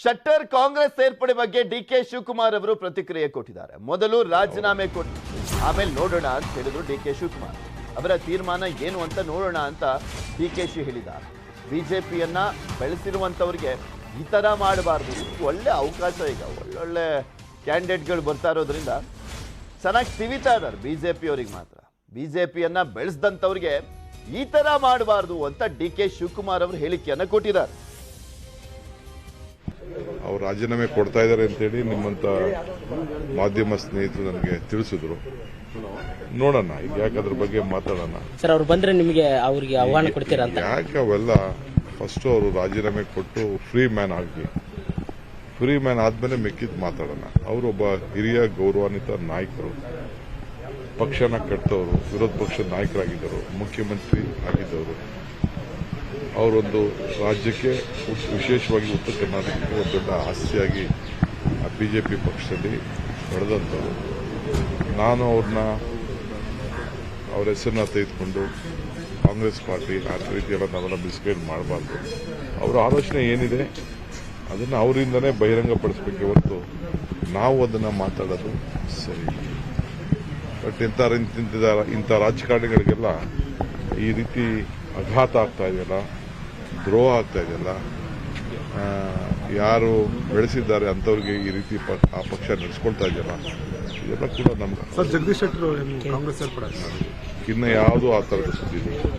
ಶೆಟ್ಟರ್ ಕಾಂಗ್ರೆಸ್ ಸೇರ್ಪಡೆ ಬಗ್ಗೆ ಡಿಕೆ ಶಿವಕುಮಾರ್ ಅವರು ಪ್ರತಿಕ್ರಿಯೆ ಕೊಟ್ಟಿದ್ದಾರೆ. ಮೊದಲು ರಾಜೀನಾಮೆ ಕೊಟ್ಟು ಆಮೇಲೆ ನೋಡೋಣ ಅಂತ ಹೇಳಿದ್ರು ಡಿಕೆ ಶಿವಕುಮಾರ್. ಅವರ ತೀರ್ಮಾನ ಏನು ಅಂತ ನೋಡೋಣ ಅಂತ ಡಿಕೆಶಿ ಹೇಳಿದ್ದಾರೆ. ಬಿಜೆಪಿಯನ್ನ ಬೆಳೆಸಿರುವಂತವರಿಗೆ ಈ ತರ ಮಾಡಬಾರ್ದು. ಒಳ್ಳೆ ಅವಕಾಶ, ಈಗ ಒಳ್ಳೊಳ್ಳೆ ಕ್ಯಾಂಡಿಡೇಟ್ಗಳು ಬರ್ತಾ ಇರೋದ್ರಿಂದ ಚೆನ್ನಾಗಿ ತಿವಿತಾ ಇದ್ದಾರೆ ಬಿಜೆಪಿ ಅವರಿಗೆ. ಮಾತ್ರ ಬಿಜೆಪಿಯನ್ನ ಬೆಳೆಸಿದಂಥವ್ರಿಗೆ ಈ ತರ ಮಾಡಬಾರ್ದು ಅಂತ ಡಿಕೆ ಶಿವಕುಮಾರ್ ಅವರು ಹೇಳಿಕೆಯನ್ನ ಕೊಟ್ಟಿದ್ದಾರೆ. ಅವ್ರು ರಾಜೀನಾಮೆ ಕೊಡ್ತಾ ಇದ್ದಾರೆ ಅಂತೇಳಿ ನಿಮ್ಮಂತ ಮಾಧ್ಯಮ ಸ್ನೇಹಿತರು ನನಗೆ ತಿಳಿಸಿದ್ರು. ನೋಡೋಣ, ಈಗ ಯಾಕೆ ಅದ್ರ ಬಗ್ಗೆ ಮಾತಾಡೋಣ. ಸರ್, ಅವ್ರು ಬಂದ್ರೆ ನಿಮಗೆ ಅವ್ರಿಗೆ ಆಹ್ವಾನ ಕೊಡ್ತೀರಾ ಅಂತ? ಯಾಕೆ ಅವೆಲ್ಲ ಫಸ್ಟ್ ಅವರು ರಾಜೀನಾಮೆ ಕೊಟ್ಟು ಫ್ರೀ ಮ್ಯಾನ್ ಆಗಿ, ಫ್ರೀ ಮ್ಯಾನ್ ಆದ್ಮೇಲೆ ಮೆಕ್ಕಿದ್ ಮಾತಾಡೋಣ. ಅವರೊಬ್ಬ ಹಿರಿಯ ಗೌರವಾನ್ವಿತ ನಾಯಕರು, ಪಕ್ಷನ ಕಟ್ಟದವರು, ವಿರೋಧ ಪಕ್ಷದ ನಾಯಕರಾಗಿದ್ದರು, ಮುಖ್ಯಮಂತ್ರಿ ಆಗಿದ್ದವರು. ಅವರೊಂದು ರಾಜ್ಯಕ್ಕೆ, ವಿಶೇಷವಾಗಿ ಉತ್ತರ ಕರ್ನಾಟಕಕ್ಕೆ ಒಂದು ದೊಡ್ಡ ಆಸ್ತಿಯಾಗಿ ಆ ಬಿಜೆಪಿ ಪಕ್ಷದಲ್ಲಿ ಬೆಳೆದಂಥವ್ರು. ನಾನು ಅವ್ರ ಹೆಸರನ್ನ ತೆಗೆದುಕೊಂಡು ಕಾಂಗ್ರೆಸ್ ಪಾರ್ಟಿ ಆ ರೀತಿಯೆಲ್ಲ ನಾವೆಲ್ಲ ಮಿಸ್ಗೈಡ್ ಮಾಡಬಾರ್ದು. ಅವರ ಆಲೋಚನೆ ಏನಿದೆ ಅದನ್ನು ಅವರಿಂದನೇ ಬಹಿರಂಗಪಡಿಸಬೇಕೆ ಹೊರತು ನಾವು ಅದನ್ನು ಮಾತಾಡೋದು ಸರಿ. ಬಟ್ ಇಂಥ ರಾಜಕಾರಣಿಗಳಿಗೆಲ್ಲ ಈ ರೀತಿ ಆಘಾತ ಆಗ್ತಾ ಇದೆಯಲ್ಲ, ದ್ರೋಹ ಆಗ್ತಾ ಇದೆಯಲ್ಲ, ಯಾರು ಬೆಳೆಸಿದ್ದಾರೆ ಅಂಥವ್ರಿಗೆ ಈ ರೀತಿ ಆ ಪಕ್ಷ ನಡೆಸ್ಕೊಳ್ತಾ ಇದೆಯಲ್ಲ, ಇದೆಲ್ಲ ಕೂಡ ನಮ್ಗೆ ಜಗದೀಶ್ ಶೆಟ್ಟರ್ ಕಾಂಗ್ರೆಸ್ ಸೇರ್ಪಡೆ ಇನ್ನು ಯಾವುದೂ ಆ ಥರದ ಸುದ್ದಿ ಇಲ್ಲ.